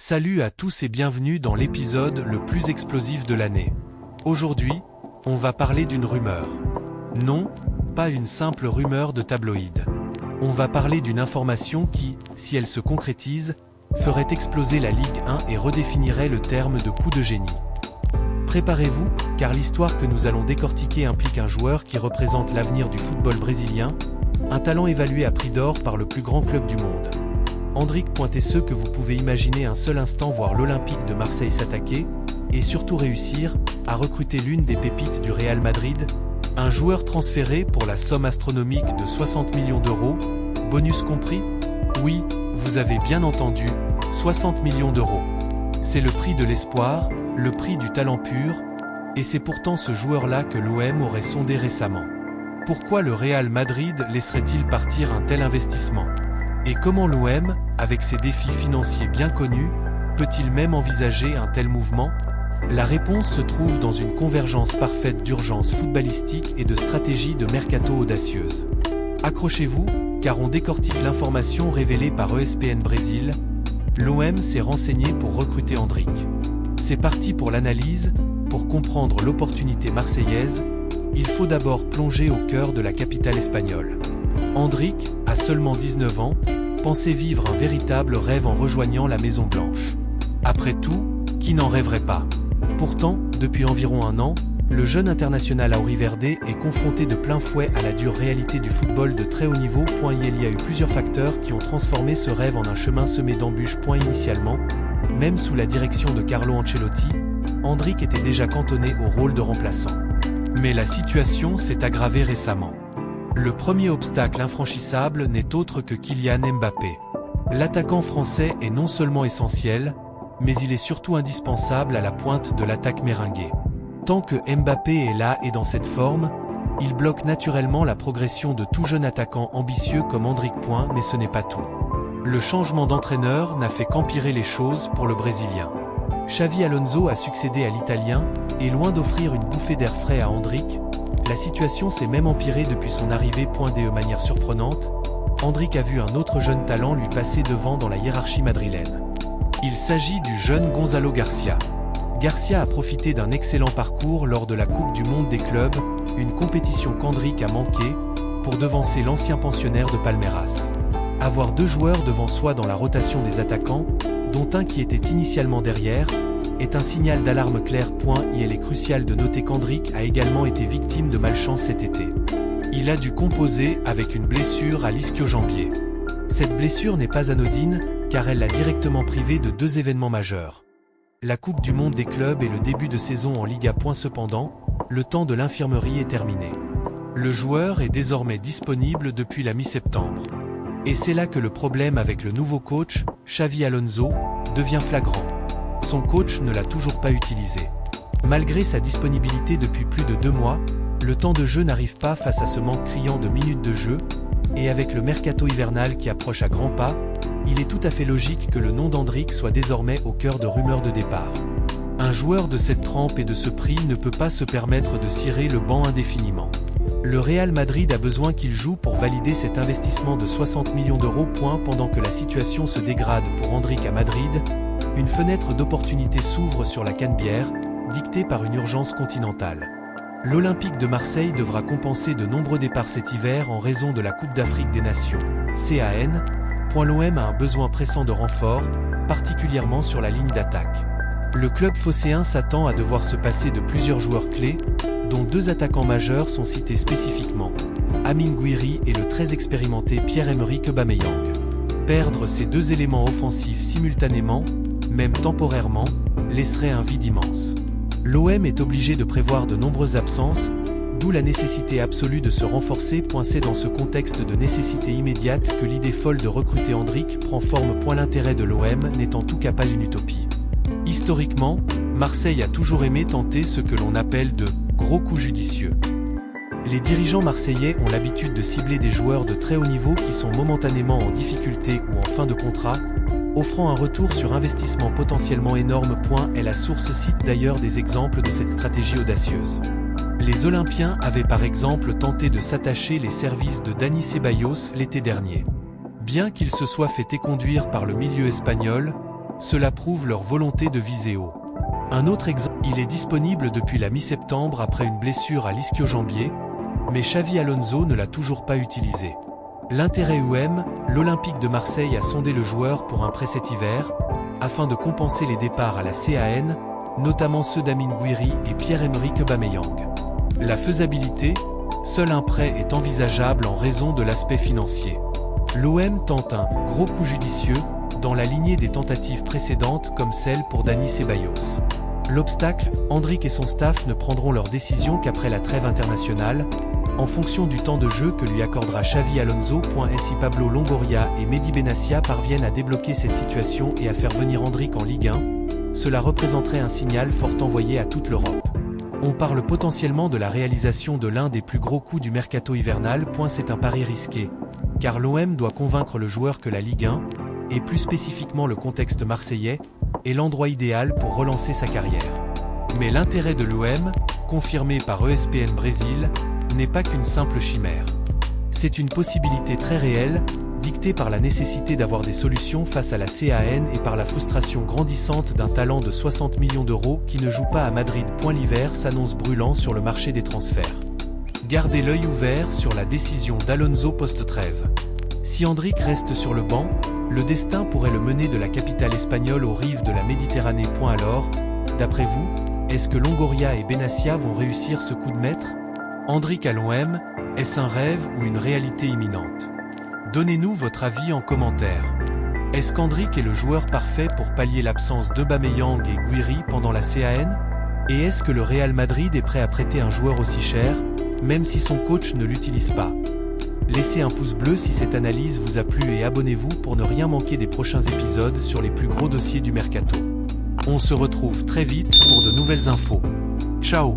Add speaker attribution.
Speaker 1: Salut à tous et bienvenue dans l'épisode le plus explosif de l'année. Aujourd'hui, on va parler d'une rumeur. Non, pas une simple rumeur de tabloïd. On va parler d'une information qui, si elle se concrétise, ferait exploser la Ligue 1 et redéfinirait le terme de coup de génie. Préparez-vous, car l'histoire que nous allons décortiquer implique un joueur qui représente l'avenir du football brésilien, un talent évalué à prix d'or par le plus grand club du monde. Endrick est ce que vous pouvez imaginer un seul instant voir l'Olympique de Marseille s'attaquer, et surtout réussir, à recruter l'une des pépites du Real Madrid, un joueur transféré pour la somme astronomique de 60 millions d'euros, bonus compris? Oui, vous avez bien entendu, 60 millions d'euros. C'est le prix de l'espoir, le prix du talent pur, et c'est pourtant ce joueur-là que l'OM aurait sondé récemment. Pourquoi le Real Madrid laisserait-il partir un tel investissement? Et comment l'OM, avec ses défis financiers bien connus, peut-il même envisager un tel mouvement? La réponse se trouve dans une convergence parfaite d'urgence footballistique et de stratégie de mercato audacieuse. Accrochez-vous, car on décortique l'information révélée par ESPN Brésil. L'OM s'est renseigné pour recruter Endrick. C'est parti pour l'analyse. Pour comprendre l'opportunité marseillaise, il faut d'abord plonger au cœur de la capitale espagnole. Endrick, à seulement 19 ans, pensait vivre un véritable rêve en rejoignant la Maison Blanche. Après tout, qui n'en rêverait pas? Pourtant, depuis environ un an, le jeune international auriverde est confronté de plein fouet à la dure réalité du football de très haut niveau. Il y a eu plusieurs facteurs qui ont transformé ce rêve en un chemin semé d'embûches. Initialement, même sous la direction de Carlo Ancelotti, Endrick était déjà cantonné au rôle de remplaçant. Mais la situation s'est aggravée récemment. Le premier obstacle infranchissable n'est autre que Kylian Mbappé. L'attaquant français est non seulement essentiel, mais il est surtout indispensable à la pointe de l'attaque merengue. Tant que Mbappé est là et dans cette forme, il bloque naturellement la progression de tout jeune attaquant ambitieux comme Endrick. Mais ce n'est pas tout. Le changement d'entraîneur n'a fait qu'empirer les choses pour le Brésilien. Xavi Alonso a succédé à l'Italien, et loin d'offrir une bouffée d'air frais à Endrick, la situation s'est même empirée depuis son arrivée. De manière surprenante, Endrick a vu un autre jeune talent lui passer devant dans la hiérarchie madrilène. Il s'agit du jeune Gonzalo Garcia. Garcia a profité d'un excellent parcours lors de la Coupe du Monde des clubs, une compétition qu'Endrick a manqué, pour devancer l'ancien pensionnaire de Palmeiras. Avoir deux joueurs devant soi dans la rotation des attaquants, dont un qui était initialement derrière, est un signal d'alarme clair. Il est crucial de noter qu'Endrick a également été victime de malchance cet été. Il a dû composer avec une blessure à l'ischio-jambier. Cette blessure n'est pas anodine, car elle l'a directement privé de deux événements majeurs. La Coupe du Monde des clubs et le début de saison en Liga. Cependant, le temps de l'infirmerie est terminé. Le joueur est désormais disponible depuis la mi-septembre. Et c'est là que le problème avec le nouveau coach, Xavi Alonso, devient flagrant. Son coach ne l'a toujours pas utilisé. Malgré sa disponibilité depuis plus de 2 mois, le temps de jeu n'arrive pas face à ce manque criant de minutes de jeu, et avec le mercato hivernal qui approche à grands pas, il est tout à fait logique que le nom d'Endrick soit désormais au cœur de rumeurs de départ. Un joueur de cette trempe et de ce prix ne peut pas se permettre de cirer le banc indéfiniment. Le Real Madrid a besoin qu'il joue pour valider cet investissement de 60 millions d'euros. Pendant que la situation se dégrade pour Endrick à Madrid, une fenêtre d'opportunité s'ouvre sur la canebière, dictée par une urgence continentale. L'Olympique de Marseille devra compenser de nombreux départs cet hiver en raison de la Coupe d'Afrique des Nations, CAN. L'OM a un besoin pressant de renfort, particulièrement sur la ligne d'attaque. Le club phocéen s'attend à devoir se passer de plusieurs joueurs clés, dont 2 attaquants majeurs sont cités spécifiquement, Amine Gouiri et le très expérimenté Pierre-Emerick Aubameyang. Perdre ces 2 éléments offensifs simultanément, même temporairement, laisserait un vide immense. L'OM est obligé de prévoir de nombreuses absences, d'où la nécessité absolue de se renforcer. C'est dans ce contexte de nécessité immédiate que l'idée folle de recruter Endrick prend forme. L'intérêt de l'OM n'est en tout cas pas une utopie. Historiquement, Marseille a toujours aimé tenter ce que l'on appelle de gros coups judicieux. Les dirigeants marseillais ont l'habitude de cibler des joueurs de très haut niveau qui sont momentanément en difficulté ou en fin de contrat, offrant un retour sur investissement potentiellement énorme. La source cite d'ailleurs des exemples de cette stratégie audacieuse. Les Olympiens avaient par exemple tenté de s'attacher les services de Dani Ceballos l'été dernier. Bien qu'il se soit fait éconduire par le milieu espagnol, Cela prouve leur volonté de viser haut. Un autre exemple, il est disponible depuis la mi-septembre après une blessure à l'ischio-jambier, mais Xavi Alonso ne l'a toujours pas utilisé. L'intérêt UM, l'Olympique de Marseille a sondé le joueur pour un prêt cet hiver, afin de compenser les départs à la CAN, notamment ceux d'Amine Gouiri et Pierre-Emerick Aubameyang. La faisabilité, seul un prêt est envisageable en raison de l'aspect financier. L'OM tente un « gros coup judicieux » dans la lignée des tentatives précédentes comme celle pour Dani Ceballos. L'obstacle, Endrick et son staff ne prendront leur décision qu'après la trêve internationale, en fonction du temps de jeu que lui accordera Xavi Alonso. Si Pablo Longoria et Mehdi Benassia parviennent à débloquer cette situation et à faire venir Endrick en Ligue 1, cela représenterait un signal fort envoyé à toute l'Europe. On parle potentiellement de la réalisation de l'un des plus gros coups du mercato hivernal. C'est un pari risqué, car l'OM doit convaincre le joueur que la Ligue 1, et plus spécifiquement le contexte marseillais, est l'endroit idéal pour relancer sa carrière. Mais l'intérêt de l'OM, confirmé par ESPN Brésil, n'est pas qu'une simple chimère. C'est une possibilité très réelle, dictée par la nécessité d'avoir des solutions face à la CAN et par la frustration grandissante d'un talent de 60 millions d'euros qui ne joue pas à Madrid. L'hiver s'annonce brûlant sur le marché des transferts. Gardez l'œil ouvert sur la décision d'Alonso post-trêve. Si Endrick reste sur le banc, le destin pourrait le mener de la capitale espagnole aux rives de la Méditerranée. Alors, d'après vous, est-ce que Longoria et Benassia vont réussir ce coup de maître? Endrick à l'OM, est-ce un rêve ou une réalité imminente? Donnez-nous votre avis en commentaire. Est-ce qu'Endrick est le joueur parfait pour pallier l'absence d'Aubameyang et Gouiri pendant la CAN? Et est-ce que le Real Madrid est prêt à prêter un joueur aussi cher, même si son coach ne l'utilise pas? Laissez un pouce bleu si cette analyse vous a plu et abonnez-vous pour ne rien manquer des prochains épisodes sur les plus gros dossiers du mercato. On se retrouve très vite pour de nouvelles infos. Ciao!